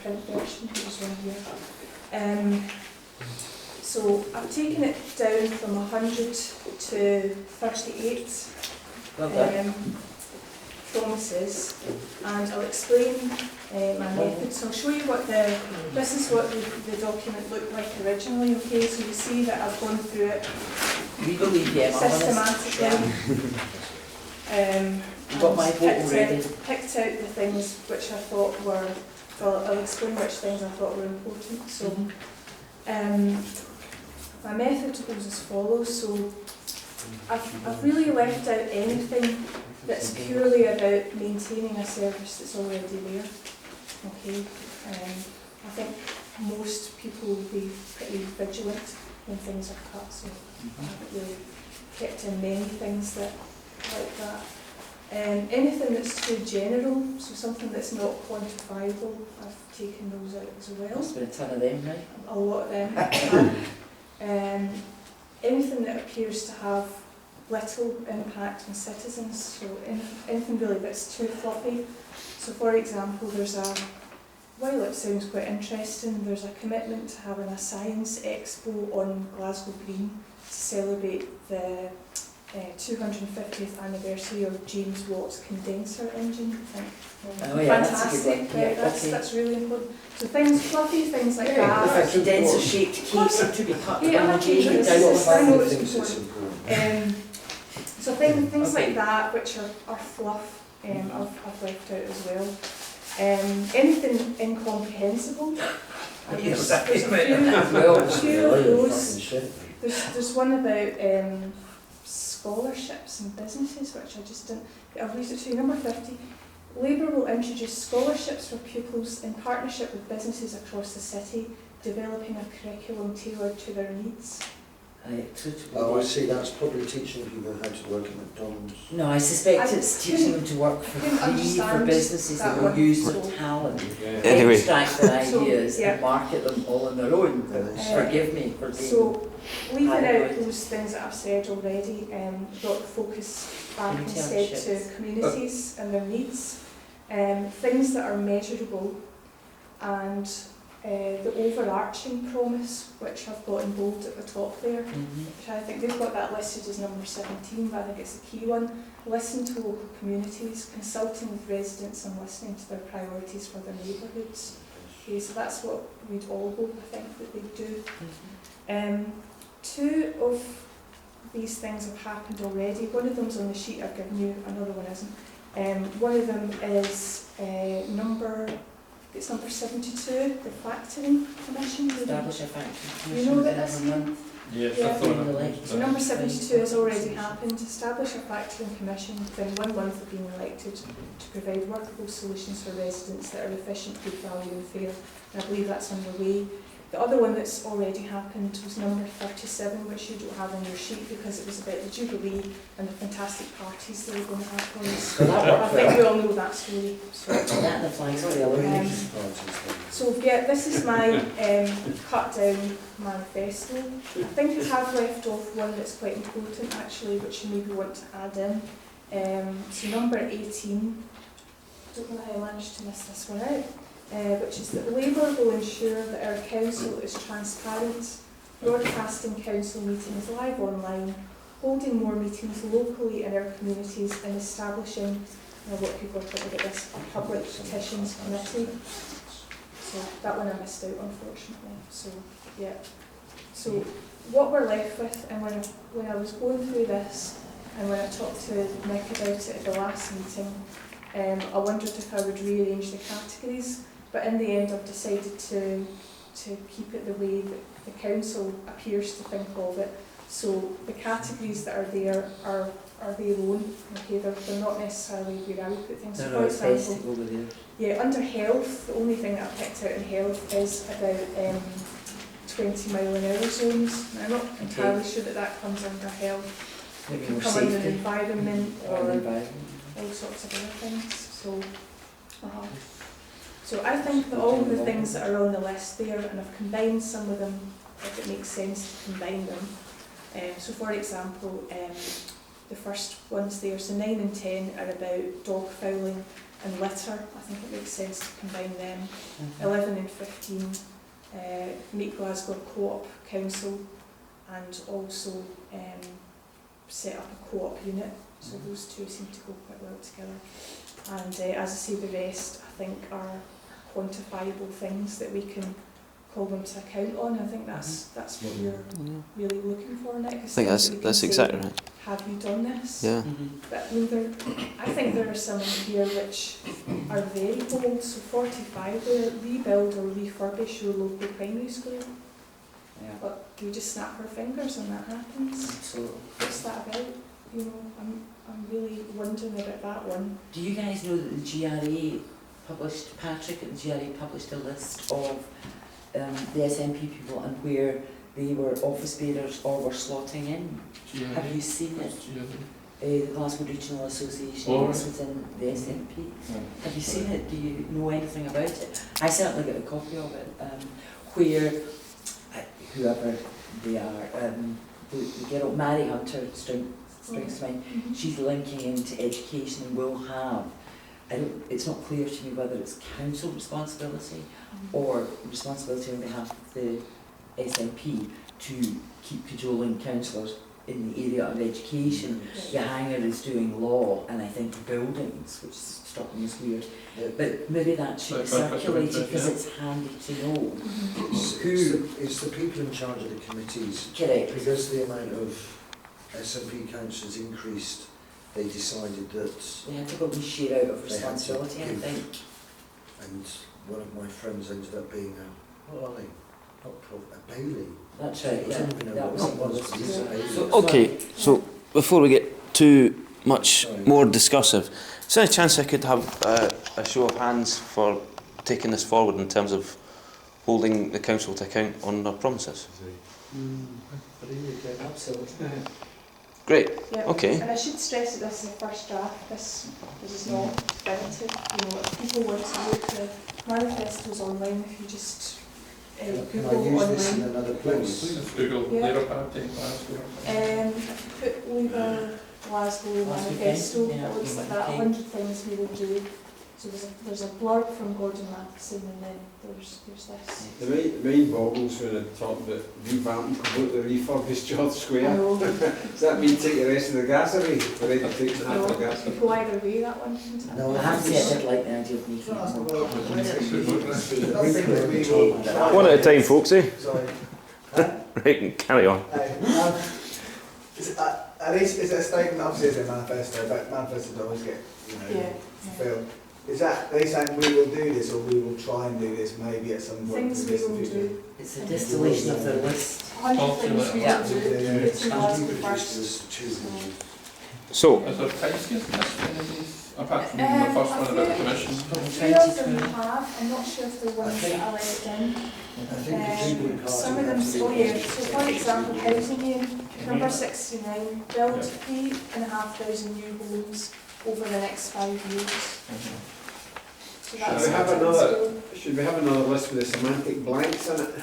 print version, which is one here. So I've taken it down from 100 to 38 promises, and I'll explain my method. So I'll show you what this is what the document looked like originally, okay? So you see that I've gone through it systematically. Picked out the things which I thought were, well, I'll explain which things I thought were important. So my method goes as follows. So I've really left out anything that's purely about maintaining a service that's already there. Okay, I think most people will be pretty vigilant when things are cut, so I haven't really kept in many things that like that. Anything that's too general, so something that's not quantifiable, I've taken those out as well. There's been a ton of them, right? A lot of them. Anything that appears to have little impact on citizens, so anything really that's too fluffy. So for example, while it sounds quite interesting, there's a commitment to having a science expo on Glasgow Green to celebrate the 250th anniversary of James Watt's condenser engine. I think. Fantastic, that's really important. So fluffy things like that. If a condenser shaped keys are to be cut I know it's important. So things like that, which are fluff, I've left out as well. Anything incomprehensible. There's a few of those. There's one about scholarships and businesses, which I just didn't. I'll read it to you. Number 50. Labour will introduce scholarships for pupils in partnership with businesses across the city, developing a curriculum tailored to their needs. Oh, I see. That's probably teaching people how to work at McDonald's. No, I suspect it's teaching them to work for free for businesses that will use their talent, extract their ideas and market them all on their own. Forgive me for being... So, leaving out those things that I've said already, brought the focus back instead to communities and their needs, things that are measurable, and the overarching promise, which I've got in bold at the top there, which I think they've got that listed as number 17, but I think it's a key one. Listen to local communities, consulting with residents and listening to their priorities for their neighbourhoods. Okay, so that's what we'd all hope, I think, that they do. Two of these things have happened already. One of them's on the sheet I've given you, another one isn't. One of them is number 72, the Factoring Commission. Establish a factoring commission. You know that this one? Yes, Yeah. I thought So number 72 has already happened. Establish a Factoring Commission within 1 month of being elected to provide workable solutions for residents that are efficient, good value and fair. And I believe that's underway. The other one that's already happened was number 37, which you don't have on your sheet because it was about the Jubilee and the fantastic parties they were going to have for us. I think we all know that story. So yeah, this is my cut down manifesto. I think I have left off one that's quite important actually, which you maybe want to add in. So number 18, I don't know how I managed to miss this one out. Which is that Labour will ensure that our council is transparent, broadcasting council meetings live online, holding more meetings locally in our communities and establishing, what people are talking about this, a public petitions committee. So that one I missed out unfortunately. So yeah. So what we're left with, and when I was going through this and when I talked to Nick about it at the last meeting, I wondered if I would rearrange the categories. But in the end, I've decided to keep it the way that the council appears to think of it. So the categories that are there are their own. Okay, they're not necessarily where I would put things. So for example, yeah, under health, the only thing that I picked out in health is about 20 mile an hour zones. Now, I'm not entirely sure that comes under health. It can come under environment or all sorts of other things. So. So I think that all of the things that are on the list there, and I've combined some of them if it makes sense to combine them. So for example, the first ones there, so 9 and 10 are about dog fouling and litter. I think it makes sense to combine them. 11 and 15, make Glasgow a co-op council, and also set up a co-op unit. So those two seem to go quite well together. And as I say, the rest I think are quantifiable things that we can call them to account on. I think that's what you're really looking for, Nick. I think that's exactly right. Have you done this? Yeah. But I think there are some in here which are very bold. So 45, the rebuild or refurbish your local primary school. Yeah. But we just snap our fingers and that happens. Absolutely. What's that about? You know, I'm really wondering about that one. Do you guys know that the GRA published, Patrick at the GRA published a list of the SNP people and where they were office bearers or were slotting in? GRA. Have you seen it? The Glasgow Regional Association was within the SNP. Have you seen it? Do you know anything about it? I certainly got a copy of it, where whoever they are, the girl Mary Hunter springs to mind. She's linking into education and will have. It's not clear to me whether it's council responsibility or responsibility on behalf of the SNP to keep cajoling councillors in the area of education. Yahanger is doing law and I think buildings, which struck me as weird. But maybe that should be circulated because it's handy to know It's the people in charge of the committees. Correct. Because the amount of SNP councillors increased, they decided that they had to probably share out of responsibility, I think. And one of my friends ended up being a Bailey. That's right, yeah. That was what was Okay, so before we get too much more discussive, is there a chance I could have a show of hands for taking this forward in terms of holding the council to account on their promises? Absolutely. Great. Yeah. Okay. And I should stress that this is a first draft. This is not definitive. You know, if people want to look, the manifestos online. If you just Can I Google use this in online. another place? Please Google Labour Party Glasgow. Put Labour Glasgow manifesto. Yeah, It looks like that. 100 things we will do. So there's a blurb from Gordon Matheson, and then there's this. The main boggles when I talk about revamping, completely refurbished George Square. Does that mean take the rest of the gas away? We're ready to take half the gas You go either way, that one. No, I have to say I did like the idea of making it One at a time, folks, eh? Sorry. Right, carry on. Is it a statement? Obviously, it's a manifesto, but manifestos always get, fulfilled. Is that they saying we will do this, or we will try and do this, maybe at some point? Things we will do. It's a distillation of the list. 100 things we will do. It's in Glasgow first. So, Is there time scales apart from the first one about the commission? Three of them have. I'm not sure if they're ones that I let in. I think the people in Some of them, so for example, housing aid, number 69, build 3,500 new homes over the next 5 years. So Should we have another list with the semantic blanks in it?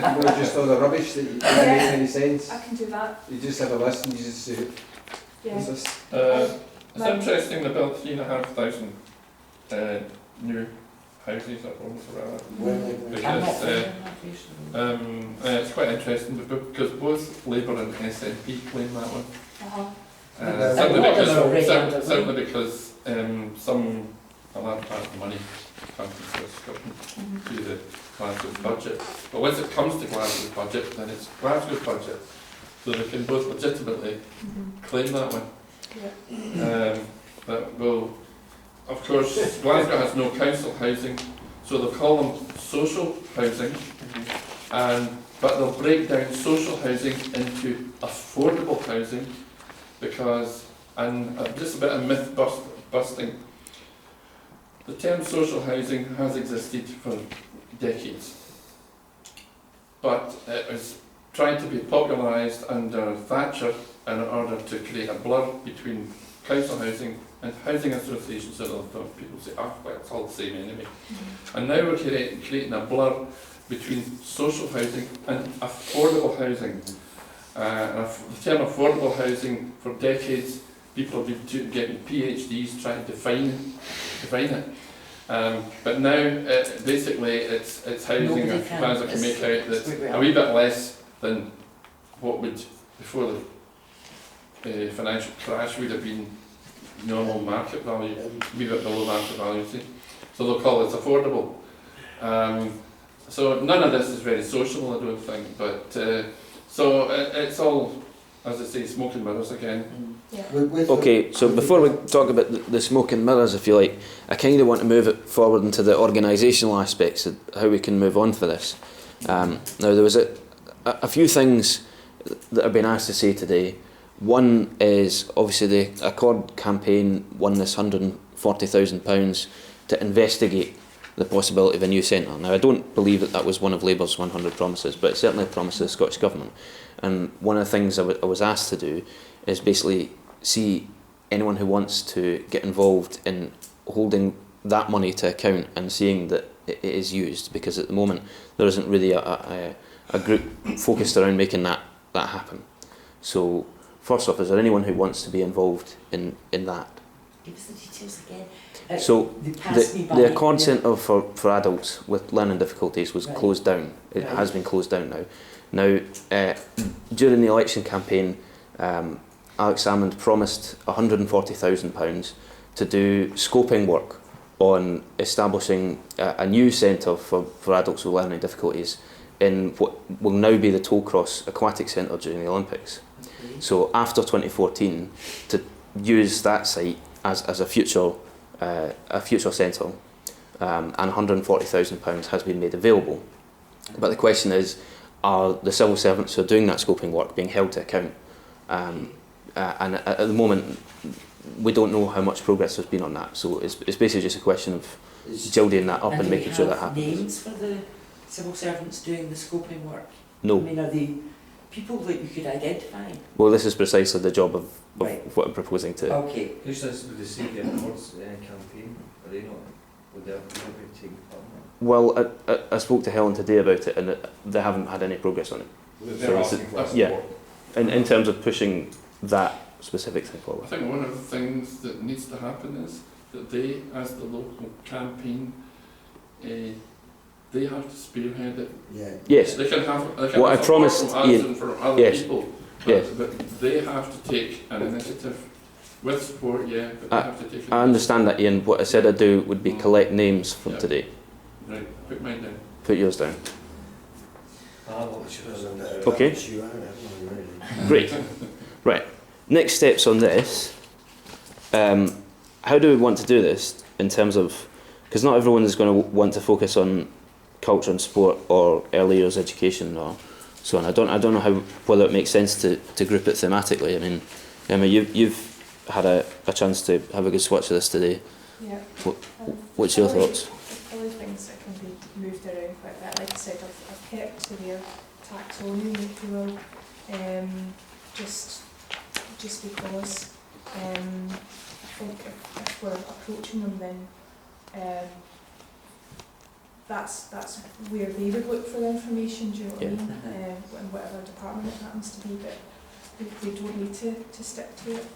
Not just all the rubbish that doesn't make any sense. I can do that. You just have a list and you just say, what's this? It's interesting they built 3,500 new houses or homes or whatever. Because it's quite interesting because both Labour and SNP claim that one. Certainly because a large part of the money comes to the Glasgow's budget. But once it comes to Glasgow's budget, then it's Glasgow's budget. So they can both legitimately claim that one. But of course, Glasgow has no council housing, so they'll call them social housing, but they'll break down social housing into affordable housing because, and just a bit of myth busting, the term social housing has existed for decades, but it was trying to be popularised under Thatcher in order to create a blur between council housing and housing associations, so that people say, well, it's all the same anyway. And now we're creating a blur between social housing and affordable housing. The term affordable housing for decades People have been getting PhDs trying to define it. But now, basically, it's housing, Nobody as can. far as I can make out, that's It's a wee bit less than what would, before the financial crash, would have been normal market value, a wee bit below market value, see? So they'll call it affordable. So none of this is very sociable, I don't think, but so it's all, as I say, smoke and mirrors again. Yeah. Okay, so before we talk about the smoke and mirrors, if you like, I kind of want to move it forward into the organisational aspects of how we can move on for this. Now, there was a few things that I've been asked to say today. One is, obviously, the Accord campaign won this £140,000 to investigate the possibility of a new centre. Now, I don't believe that was one of Labour's 100 promises, but it's certainly a promise to the Scottish Government. And one of the things I was asked to do is basically see anyone who wants to get involved in holding that money to account and seeing that it is used, because at the moment there isn't really a group focused around making that happen. So first off, is there anyone who wants to be involved in that? Give us the details again. So the Accord Centre for adults with learning difficulties was Right. closed down. It Right. has been closed down now. Now, during the election campaign, Alex Salmond promised £140,000 to do scoping work on establishing a new centre for adults with learning difficulties in what will now be the Tollcross Aquatic Centre during the Olympics. Okay. So after 2014, to use that site as a future centre, and £140,000 has been made available. But the question is, are the civil servants who are doing that scoping work being held to account? And at the moment, we don't know how much progress there's been on that. So it's basically just a question of gilding that up and making sure that happens. Names for the civil servants doing the scoping work? I No. mean, are they people that you could identify? Well, this is precisely the job of Right. what I'm proposing to. Okay. Who's this, would they say the Accords campaign? Are they not, would they not be taking part in Well, I spoke to Helen today about it, and they haven't had any progress on it. that? So They're is it- asking for us yeah. support. In terms of pushing that specific thing I forward. think one of the things that needs to happen is that they, as the local campaign, they have to spearhead it. Yeah. Yes. They can have What I support promised from us Ian- and from other yes. people, Yes. but they have to take an initiative with support. Yeah, but they have to take. An I understand that, Ian. What I said I'd do would be collect names from Yeah. today. Right, put mine down. Put yours down. Ah, well, sure. Okay. You out, haven't I, really? Great. Right. Next steps on this. How do we want to do this in terms of, because not everyone is going to want to focus on culture and sport or early years education or so on. I don't know whether it makes sense to group it thematically. I mean, Emma, you've had a chance to have a good swatch of this today. Yeah. What- What's your thoughts? There's probably things that can be moved around quite a bit. Like I said, I've kept to their taxonomy, if you will, just because I think if we're approaching them, then that's where they would look for the information. Do you know what I mean? In whatever department it happens to be, but they don't need to stick to it.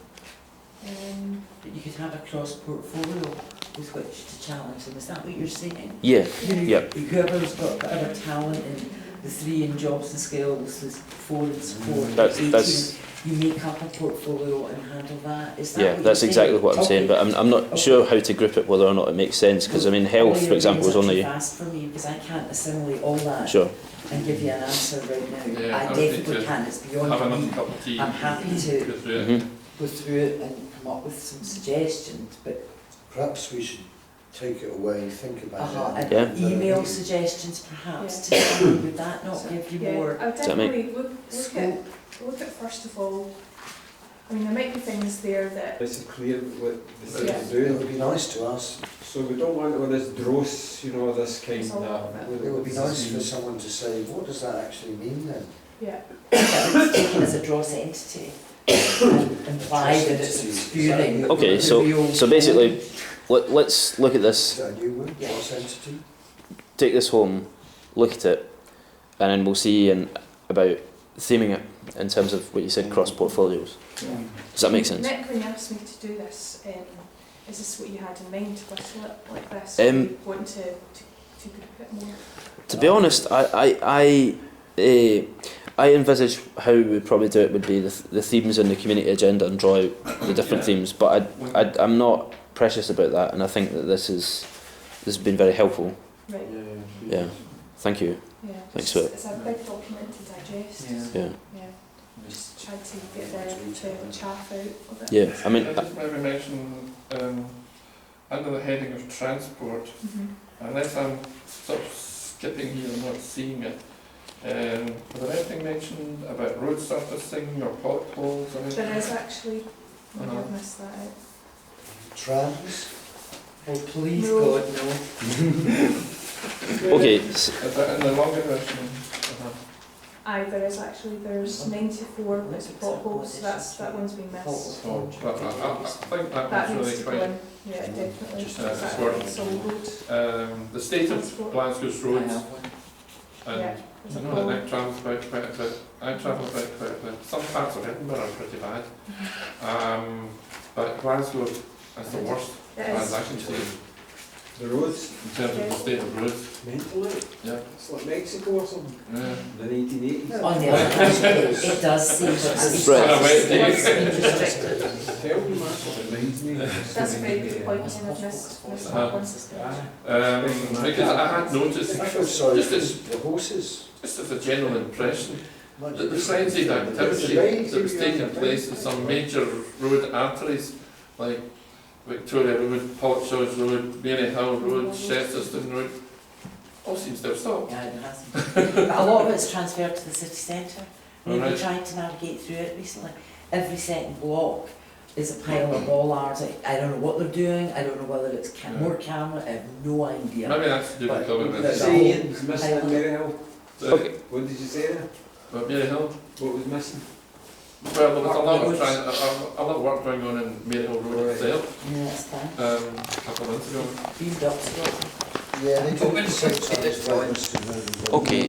But you could have a cross-portfolio with which to challenge them. Is that what you're saying? Yeah. You know, Yep. Whoever's got whatever talent in the 3 in jobs and skills, the 4 in support, That's- 18, you make up a portfolio and handle that. Is that Yeah, what that's you're exactly saying? what I'm saying, but I'm not Okay. sure how to group it, whether or not it makes sense, because I mean, health, for example, was Too only... fast for me because I can't assimilate all that Sure. and give you an answer right now. Yeah, I I would need definitely to can. It's Have beyond another me. cup of tea. I'm happy to Go through it. Mhm. go through it and come up with some suggestions, but Perhaps we should take it away and think about it. and Yeah. email suggestions perhaps to you. Would that not give you more I'll Does that make- definitely look at first of all. I mean, there might be things there that It's clear what the Yeah. city's It doing. would be nice to ask, So we don't want all this dross, you know, this kind There's a lot of... of it would be nice for someone to say, what does that actually mean then? yeah. it's taken as a dross entity and imply that it's obscuring. Okay, the real- so basically, let's look at Is this, that a new word? Yeah. Cross entity? take this home, look at it, and then we'll see in about theming it in terms of what you said, cross portfolios. Does that make sense? Nick, when you asked me to do this, is this what you had in mind, to whistle it like this? Um, Want to group it more? To be honest, I envisage how we would probably do it would be the themes in the community agenda and draw out the different themes. But I'm not precious about that, and I think that this has been very helpful. Right. Yeah. Thank you. Yeah. Thanks for it. It's a big document to digest. Yeah. Yeah. Just try to get the chaff out of it. Yeah. I mean, I just maybe mention under the heading of transport, unless I'm sort of skipping here and not seeing it. Was there anything mentioned about road surfacing or potholes or anything? There is actually. Maybe I've missed that out. Trams? Oh, please, No. God, no. okay. Is that in the longer version? Aye, there's 94 that's potholes, so that one's been missed. Oh, but I think that That was needs really to go quite. in. Yeah, definitely. Just, That's important. it's all road. The state of Transport. Glasgow's roads, and Yeah, there's I a know problem. that I travel about quite a bit. I travel about quite a bit. Some parts of Edinburgh are pretty bad, but Glasgow is the worst, It as is. I can see, The roads, in terms of the state of roads. mental, like. Yeah. It's like Mexico or something, Yeah. the 1980s. On the other hand, it does seem it's Right. it's been restricted. Tell me, man, it reminds me. That's a very good point, and I've missed that one. Because I had noticed, I feel sorry just for as, the horses. just as a general impression, Like, that the frenzied activity that was taking place in some major road arteries, like Victoria Road, Portshaws Road, Maryhill Road, Chesterton Road, all seems to have stopped. Yeah, it hasn't. But a lot of it's transferred to the city centre. We've been Alright. trying to navigate through it recently. Every second block is a pile of bollards. I don't know what they're doing. I don't know whether it's more camera. I have no idea. Maybe that's to do with But- COVID. but- That's Say it was missing in Maryhill. okay. What did you say there? But Maryhill, What was missing? well, there was a lot of work going on in Maryhill Road itself, Yeah, that's fine. a couple of months ago. Beamed up still. yeah, they do it at the same time as Wednesday. Okay.